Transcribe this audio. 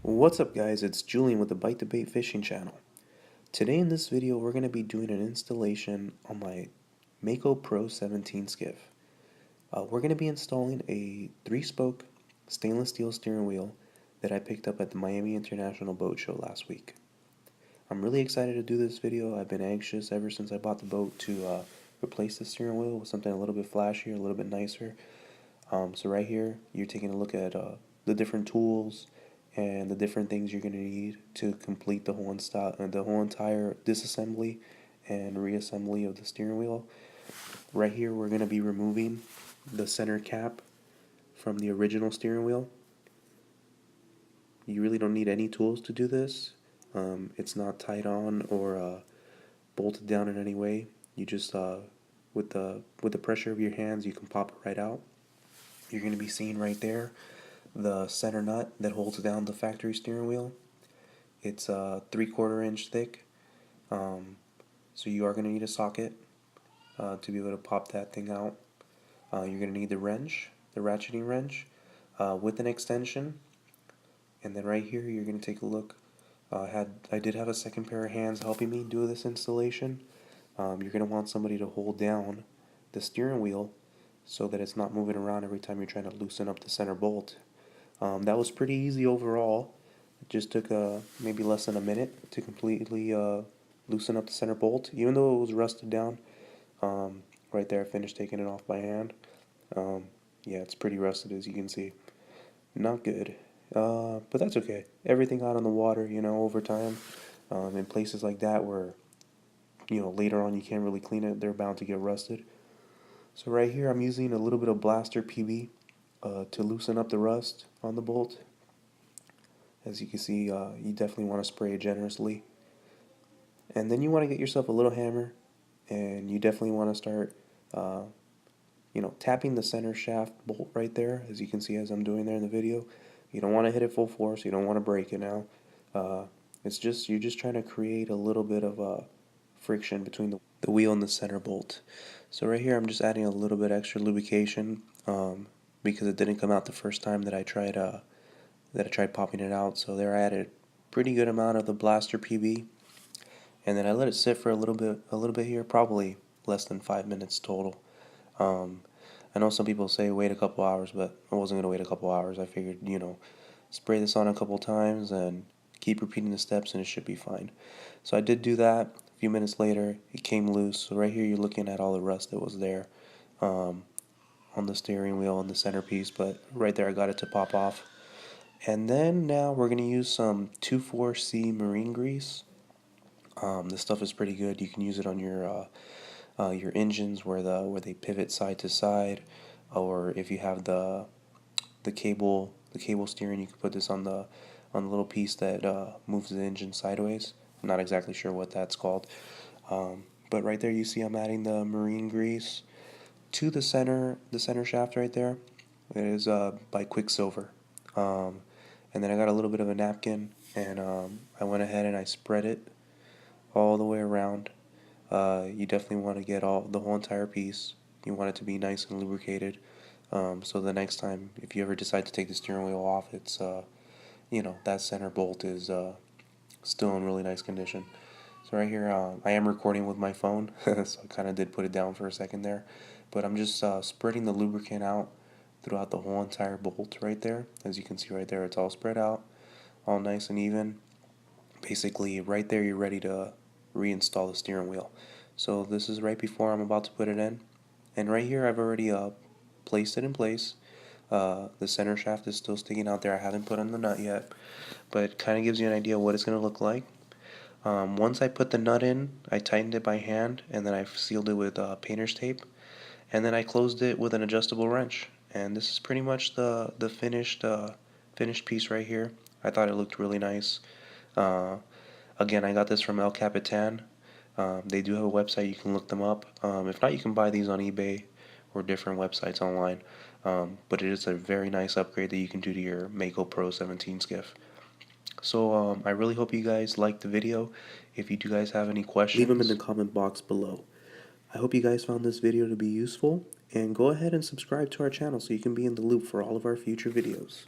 What's up guys, it's Julian with the Bite to Bait Fishing channel. Today in this video we're going to be doing an installation on my Mako Pro 17 skiff. We're going to be installing a 3-spoke stainless steel steering wheel that I picked up at the Miami International Boat Show last week. I'm really excited to do this video. I've been anxious ever since I bought the boat to replace the steering wheel with something a little bit flashier, a little bit nicer. So right here you're taking a look at the different tools and the different things you're going to need to complete the whole entire disassembly and reassembly of the steering wheel. Right here we're going to be removing the center cap from the original steering wheel. You really don't need any tools to do this. It's not tied on or bolted down in any way. You just with the pressure of your hands you can pop it right out. You're going to be seeing right there the center nut that holds down the factory steering wheel. It's 3/4 inch thick, so you are going to need a socket to be able to pop that thing out. You're going to need the wrench, the ratcheting wrench, with an extension, and then right here you're going to take a look. I did have a second pair of hands helping me do this installation. You're going to want somebody to hold down the steering wheel so that it's not moving around every time you're trying to loosen up the center bolt. That was pretty easy overall. It just took maybe less than a minute to completely loosen up the center bolt, even though it was rusted down. Right there I finished taking it off by hand. Yeah, it's pretty rusted as you can see. Not good, but that's okay. Everything out on the water, over time, in places like that where, later on you can't really clean it, they're bound to get rusted. So right here I'm using a little bit of blaster PB to loosen up the rust on the bolt. As you can see, you definitely want to spray it generously. And then you want to get yourself a little hammer, and you definitely want to start tapping the center shaft bolt right there, as you can see as I'm doing there in the video. You don't want to hit it full force, you don't want to break it now. You're just trying to create a little bit of friction between the wheel and the center bolt. So right here I'm just adding a little bit extra lubrication because it didn't come out the first time that I tried popping it out. So there I added a pretty good amount of the blaster PB, and then I let it sit for a little bit here, probably less than 5 minutes total. I know some people say wait a couple hours, but I wasn't gonna wait a couple hours. I figured, spray this on a couple times and keep repeating the steps and it should be fine. So I did do that. A few minutes later it came loose. So right here you're looking at all the rust that was there on the steering wheel and the centerpiece, but right there I got it to pop off. And then now we're going to use some 2,4-C marine grease. This stuff is pretty good. You can use it on your engines where they pivot side to side, or if you have the cable steering, you can put this on the little piece that moves the engine sideways. I'm not exactly sure what that's called, but right there you see I'm adding the marine grease to the center shaft right there. It is by Quicksilver. And then I got a little bit of a napkin, and I went ahead and I spread it all the way around. You definitely want to get the whole entire piece. You want it to be nice and lubricated, so the next time if you ever decide to take the steering wheel off, it's that center bolt is still in really nice condition. So right here I am recording with my phone, so I kind of did put it down for a second there, but I'm just spreading the lubricant out throughout the whole entire bolt right there. As you can see right there, it's all spread out, all nice and even. Basically right there you're ready to reinstall the steering wheel. So this is right before I'm about to put it in, and right here I've already placed it in place. The center shaft is still sticking out there. I haven't put on the nut yet, but it kind of gives you an idea of what it's going to look like. Once I put the nut in, I tightened it by hand, and then I sealed it with painter's tape, and then I closed it with an adjustable wrench. And this is pretty much the finished piece right here. I thought it looked really nice. Again, I got this from El Capitan. They do have a website, you can look them up. If not, you can buy these on eBay or different websites online. But it is a very nice upgrade that you can do to your Mako Pro 17 skiff. So I really hope you guys liked the video. If you do guys have any questions, leave them in the comment box below. I hope you guys found this video to be useful, and go ahead and subscribe to our channel so you can be in the loop for all of our future videos.